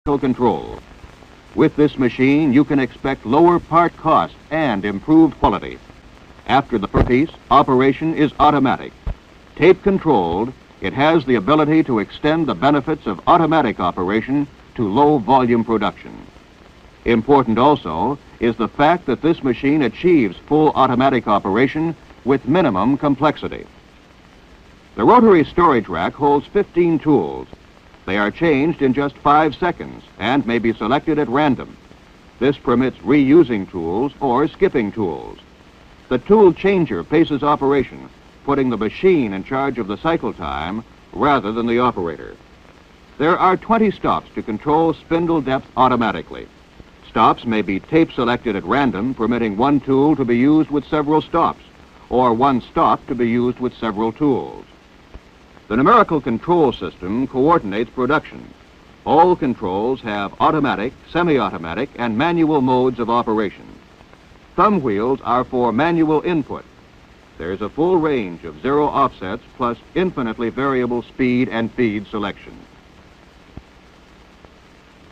control. With this machine, you can expect lower part cost and improved quality. After the first piece, operation is automatic. Tape controlled, it has the ability to extend the benefits of automatic operation to low volume production. Important also is the fact that this machine achieves full automatic operation with minimum complexity. The rotary storage rack holds 15 tools. They are changed in just 5 seconds and may be selected at random. This permits reusing tools or skipping tools. The tool changer paces operation, putting the machine in charge of the cycle time rather than the operator. There are 20 stops to control spindle depth automatically. Stops may be tape selected at random, permitting one tool to be used with several stops, or one stop to be used with several tools. The numerical control system coordinates production. All controls have automatic, semi-automatic, and manual modes of operation. Thumb wheels are for manual input. There's a full range of 0 offsets plus infinitely variable speed and feed selection.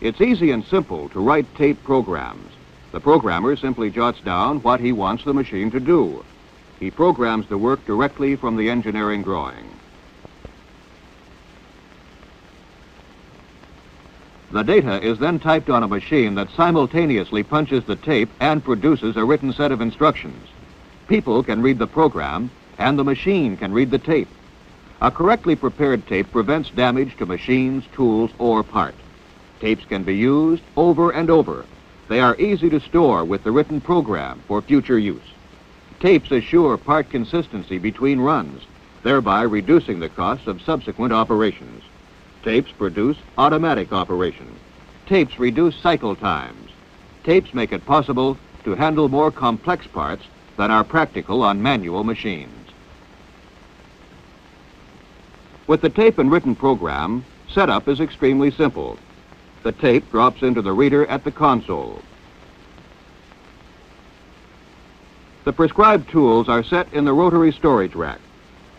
It's easy and simple to write tape programs. The programmer simply jots down what he wants the machine to do. He programs the work directly from the engineering drawing. The data is then typed on a machine that simultaneously punches the tape and produces a written set of instructions. People can read the program, and the machine can read the tape. A correctly prepared tape prevents damage to machines, tools, or part. Tapes can be used over and over. They are easy to store with the written program for future use. Tapes assure part consistency between runs, thereby reducing the costs of subsequent operations. Tapes produce automatic operation. Tapes reduce cycle times. Tapes make it possible to handle more complex parts than are practical on manual machines. With the tape and written program, setup is extremely simple. The tape drops into the reader at the console. The prescribed tools are set in the rotary storage rack.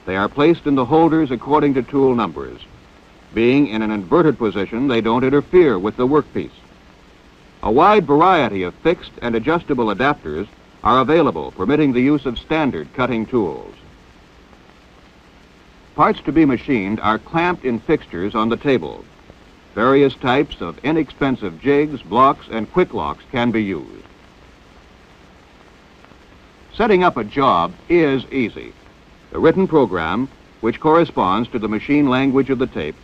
They are placed in the holders according to tool numbers. Being in an inverted position, they don't interfere with the workpiece. A wide variety of fixed and adjustable adapters are available, permitting the use of standard cutting tools. Parts to be machined are clamped in fixtures on the table. Various types of inexpensive jigs, blocks, and quick locks can be used. Setting up a job is easy. The written program, which corresponds to the machine language of the tape,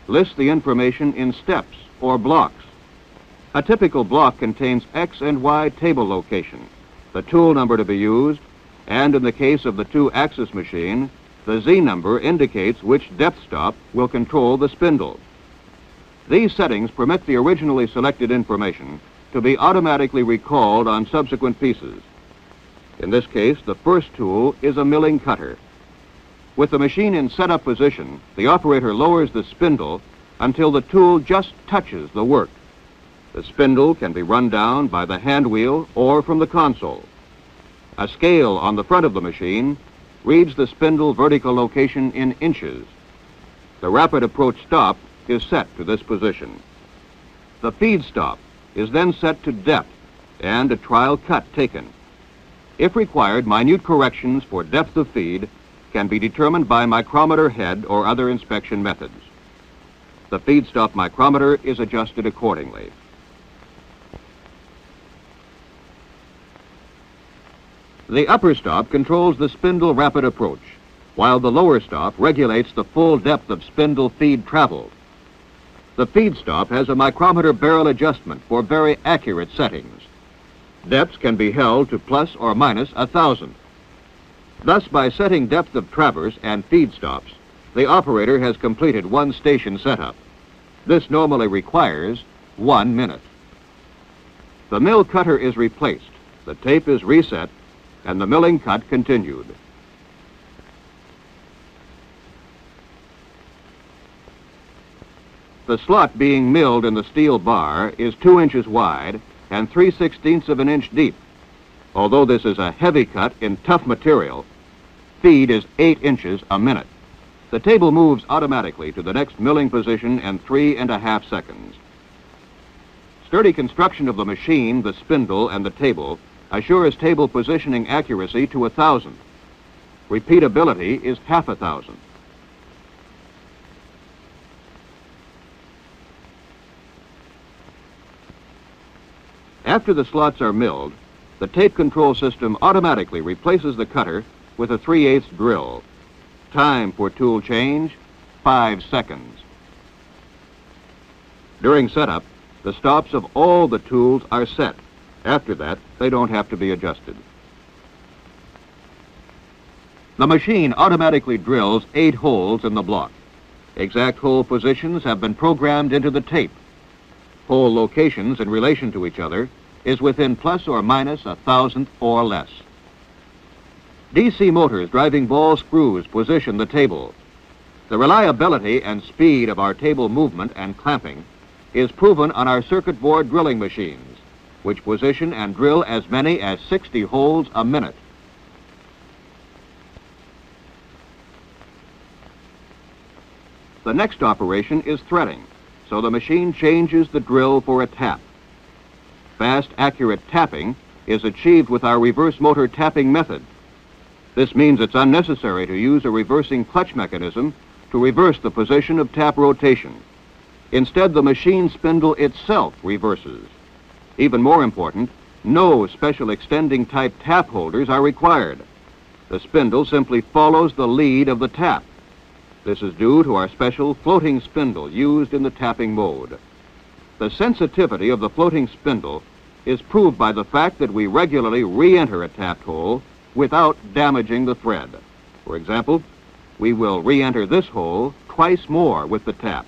lists the information in steps or blocks. A typical block contains X and Y table location, the tool number to be used, and in the case of the 2-axis machine, the Z number indicates which depth stop will control the spindle. These settings permit the originally selected information to be automatically recalled on subsequent pieces. In this case, the first tool is a milling cutter. With the machine in setup position, the operator lowers the spindle until the tool just touches the work. The spindle can be run down by the hand wheel or from the console. A scale on the front of the machine reads the spindle vertical location in inches. The rapid approach stop is set to this position. The feed stop is then set to depth and a trial cut taken. If required, minute corrections for depth of feed can be determined by micrometer head or other inspection methods. The feed stop micrometer is adjusted accordingly. The upper stop controls the spindle rapid approach, while the lower stop regulates the full depth of spindle feed traveled. The feed stop has a micrometer barrel adjustment for very accurate settings. Depths can be held to plus or minus 1,000. Thus, by setting depth of traverse and feed stops, the operator has completed one station setup. This normally requires 1 minute. The mill cutter is replaced, the tape is reset, and the milling cut continued. The slot being milled in the steel bar is 2 inches wide and 3/16 of an inch deep. Although this is a heavy cut in tough material, feed is 8 inches a minute. The table moves automatically to the next milling position in 3.5 seconds. Sturdy construction of the machine, the spindle, and the table assures table positioning accuracy to 1,000. Repeatability is half 1,000. After the slots are milled, the tape control system automatically replaces the cutter with a 3/8 drill. Time for tool change, 5 seconds. During setup, the stops of all the tools are set. After that, they don't have to be adjusted. The machine automatically drills 8 holes in the block. Exact hole positions have been programmed into the tape. Hole locations in relation to each other is within plus or minus 1,000th or less. DC motors driving ball screws position the table. The reliability and speed of our table movement and clamping is proven on our circuit board drilling machines, which position and drill as many as 60 holes a minute. The next operation is threading, so the machine changes the drill for a tap. Fast, accurate tapping is achieved with our reverse motor tapping method. This means it's unnecessary to use a reversing clutch mechanism to reverse the position of tap rotation. Instead, the machine spindle itself reverses. Even more important, no special extending type tap holders are required. The spindle simply follows the lead of the tap. This is due to our special floating spindle used in the tapping mode. The sensitivity of the floating spindle is proved by the fact that we regularly re-enter a tapped hole without damaging the thread. For example, we will re-enter this hole twice more with the tap.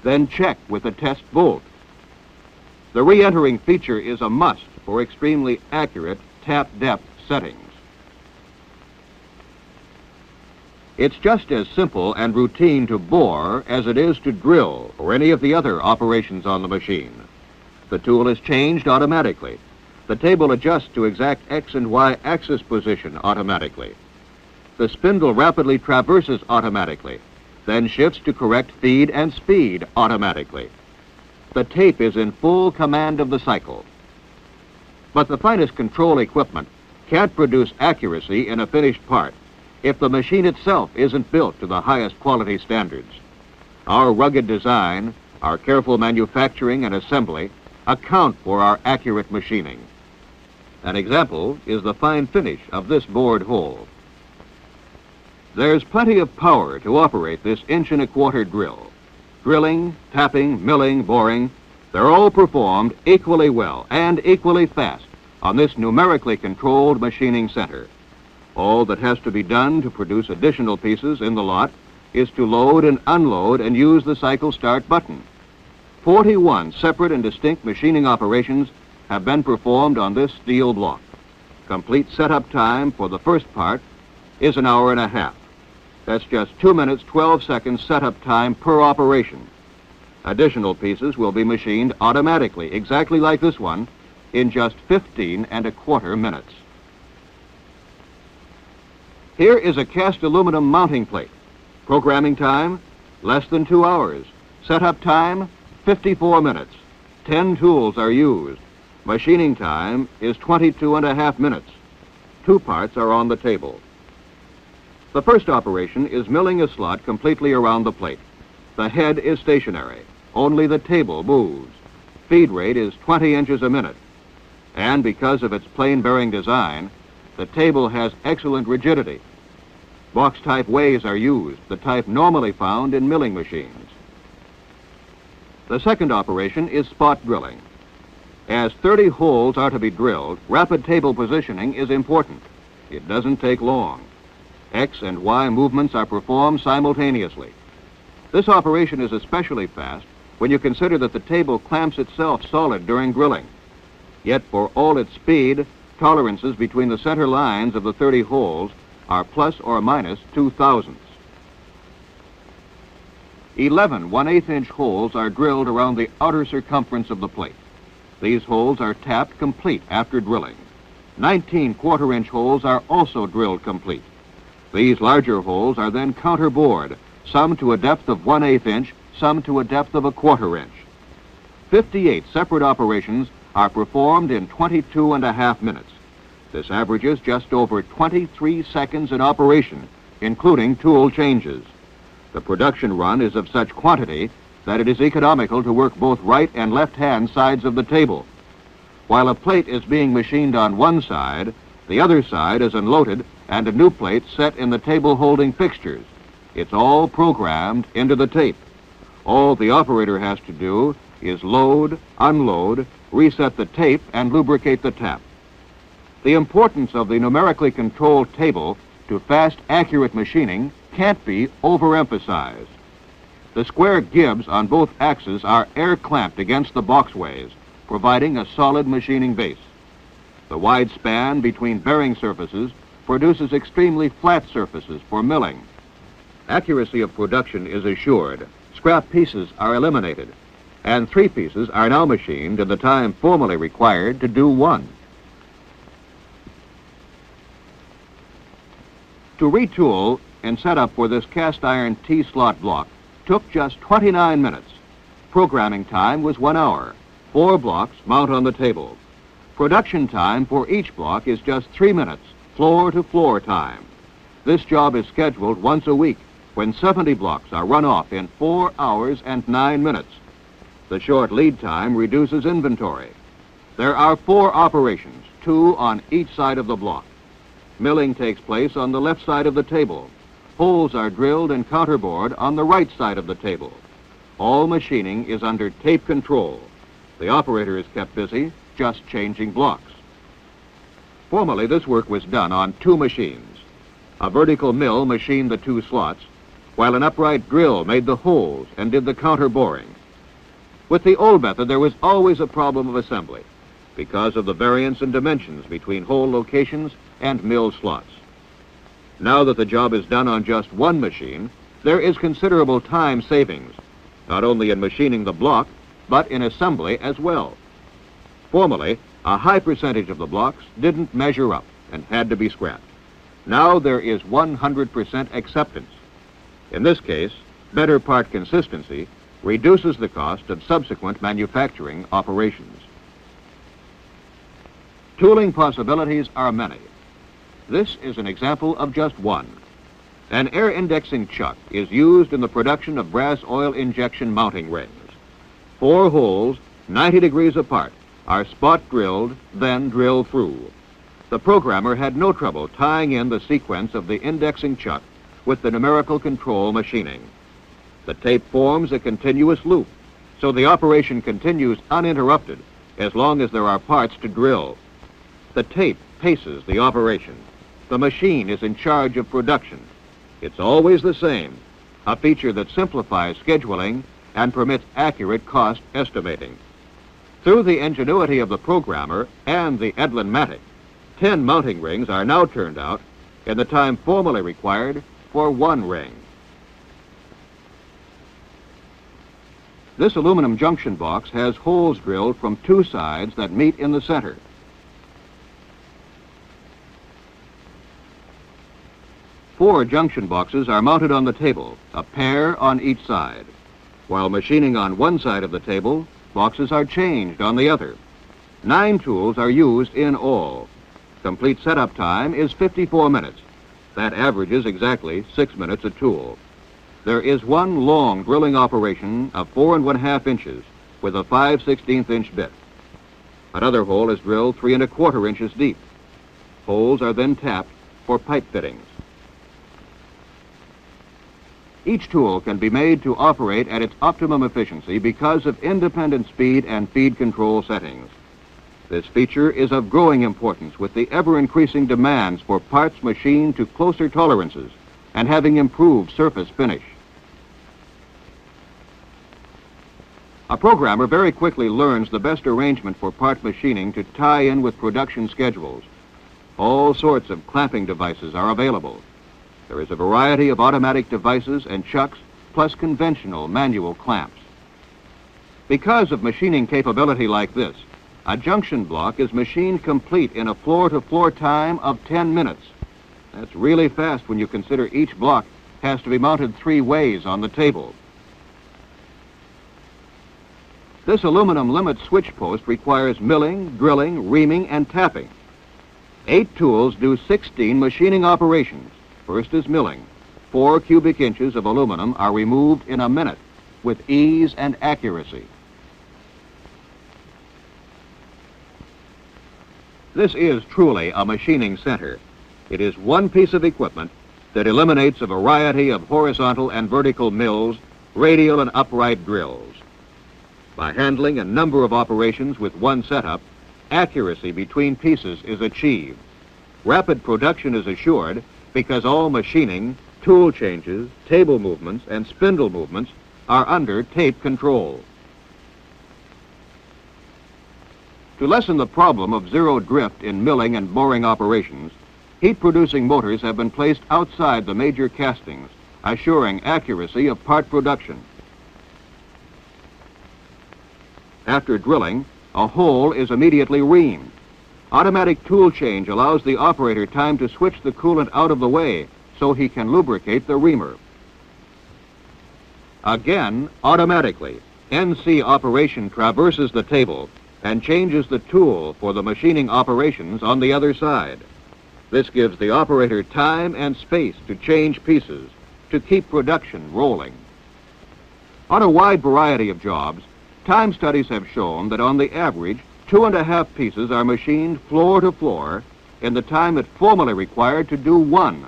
Then check with the test bolt. The re-entering feature is a must for extremely accurate tap depth settings. It's just as simple and routine to bore as it is to drill or any of the other operations on the machine. The tool is changed automatically. The table adjusts to exact X and Y axis position automatically. The spindle rapidly traverses automatically, then shifts to correct feed and speed automatically. The tape is in full command of the cycle. But the finest control equipment can't produce accuracy in a finished part if the machine itself isn't built to the highest quality standards. Our rugged design, our careful manufacturing and assembly account for our accurate machining. An example is the fine finish of this bored hole. There's plenty of power to operate this 1.25 inch drill. Drilling, tapping, milling, boring, they're all performed equally well and equally fast on this numerically controlled machining center. All that has to be done to produce additional pieces in the lot is to load and unload and use the cycle start button. 41 separate and distinct machining operations have been performed on this steel block. Complete setup time for the first part is 1.5 hours. That's just 2 minutes, 12 seconds setup time per operation. Additional pieces will be machined automatically, exactly like this one, in just 15.25 minutes. Here is a cast aluminum mounting plate. Programming time, less than 2 hours. Setup time, 54 minutes. 10 tools are used. Machining time is 22.5 minutes. 2 parts are on the table. The first operation is milling a slot completely around the plate. The head is stationary. Only the table moves. Feed rate is 20 inches a minute. And because of its plain bearing design, the table has excellent rigidity. Box-type ways are used, the type normally found in milling machines. The second operation is spot drilling. As 30 holes are to be drilled, rapid table positioning is important. It doesn't take long. X and Y movements are performed simultaneously. This operation is especially fast when you consider that the table clamps itself solid during drilling. Yet for all its speed, tolerances between the center lines of the 30 holes are plus or minus 0.02. 11 1/8 inch holes are drilled around the outer circumference of the plate. These holes are tapped complete after drilling. 19 1/4 inch holes are also drilled complete. These larger holes are then counterbored, some to a depth of 1/8 inch, some to a depth of a 1/4 inch. 58 separate operations are performed in 22.5 minutes. This averages just over 23 seconds in operation, including tool changes. The production run is of such quantity that it is economical to work both right and left-hand sides of the table. While a plate is being machined on one side, the other side is unloaded and a new plate set in the table holding fixtures. It's all programmed into the tape. All the operator has to do is load, unload, reset the tape, and lubricate the tap. The importance of the numerically controlled table to fast, accurate machining can't be overemphasized. The square gibs on both axes are air-clamped against the boxways, providing a solid machining base. The wide span between bearing surfaces produces extremely flat surfaces for milling. Accuracy of production is assured. Scrap pieces are eliminated, and 3 pieces are now machined in the time formerly required to do 1. To retool and set up for this cast iron T-slot block took just 29 minutes. Programming time was 1 hour. 4 blocks mount on the table. Production time for each block is just 3 minutes, floor-to-floor time. This job is scheduled once a week when 70 blocks are run off in 4 hours and 9 minutes. The short lead time reduces inventory. There are 4 operations, 2 on each side of the block. Milling takes place on the left side of the table. Holes are drilled and counterbored on the right side of the table. All machining is under tape control. The operator is kept busy just changing blocks. Formerly, this work was done on 2 machines. A vertical mill machined the 2 slots, while an upright drill made the holes and did the counter boring. With the old method, there was always a problem of assembly because of the variance in dimensions between hole locations and mill slots. Now that the job is done on just 1 machine, there is considerable time savings, not only in machining the block, but in assembly as well. Formerly, a high percentage of the blocks didn't measure up and had to be scrapped. Now there is 100% acceptance. In this case, better part consistency reduces the cost of subsequent manufacturing operations. Tooling possibilities are many. This is an example of just one. An air indexing chuck is used in the production of brass oil injection mounting rings. 4 holes, 90 degrees apart, are spot drilled, then drilled through. The programmer had no trouble tying in the sequence of the indexing chuck with the numerical control machining. The tape forms a continuous loop, so the operation continues uninterrupted as long as there are parts to drill. The tape paces the operation. The machine is in charge of production. It's always the same, a feature that simplifies scheduling and permits accurate cost estimating. Through the ingenuity of the programmer and the Edlin-matic, 10 mounting rings are now turned out in the time formerly required for 1 ring. This aluminum junction box has holes drilled from 2 sides that meet in the center. 4 junction boxes are mounted on the table, a pair on each side. While machining on one side of the table, boxes are changed on the other. 9 tools are used in all. Complete setup time is 54 minutes. That averages exactly 6 minutes a tool. There is 1 long drilling operation of 4 1/2 inches with a 5/16 inch bit. Another hole is drilled 3 1/4 inches deep. Holes are then tapped for pipe fittings. Each tool can be made to operate at its optimum efficiency because of independent speed and feed control settings. This feature is of growing importance with the ever-increasing demands for parts machined to closer tolerances and having improved surface finish. A programmer very quickly learns the best arrangement for part machining to tie in with production schedules. All sorts of clamping devices are available. There is a variety of automatic devices and chucks, plus conventional manual clamps. Because of machining capability like this, a junction block is machined complete in a floor-to-floor time of 10 minutes. That's really fast when you consider each block has to be mounted 3 ways on the table. This aluminum limit switch post requires milling, drilling, reaming, and tapping. 8 tools do 16 machining operations. First is milling. 4 cubic inches of aluminum are removed in a minute with ease and accuracy. This is truly a machining center. It is one piece of equipment that eliminates a variety of horizontal and vertical mills, radial and upright drills. By handling a number of operations with one setup, accuracy between pieces is achieved. Rapid production is assured because all machining, tool changes, table movements, and spindle movements are under tape control. To lessen the problem of zero drift in milling and boring operations, heat-producing motors have been placed outside the major castings, assuring accuracy of part production. After drilling, a hole is immediately reamed. Automatic tool change allows the operator time to switch the coolant out of the way so he can lubricate the reamer. Again, automatically, NC operation traverses the table and changes the tool for the machining operations on the other side. This gives the operator time and space to change pieces to keep production rolling. On a wide variety of jobs, time studies have shown that on the average, 2.5 pieces are machined floor to floor in the time it formerly required to do 1.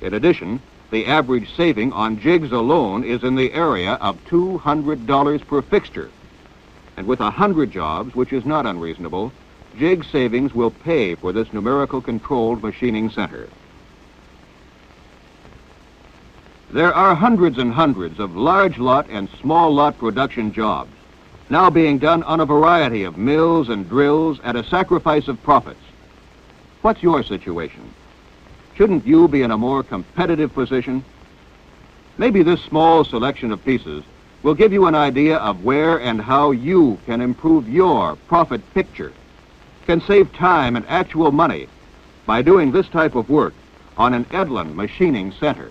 In addition, the average saving on jigs alone is in the area of $200 per fixture. And with 100 jobs, which is not unreasonable, jig savings will pay for this numerical controlled machining center. There are hundreds and hundreds of large lot and small lot production jobs now being done on a variety of mills and drills at a sacrifice of profits. What's your situation? Shouldn't you be in a more competitive position? Maybe this small selection of pieces will give you an idea of where and how you can improve your profit picture, can save time and actual money by doing this type of work on an Edlin machining center.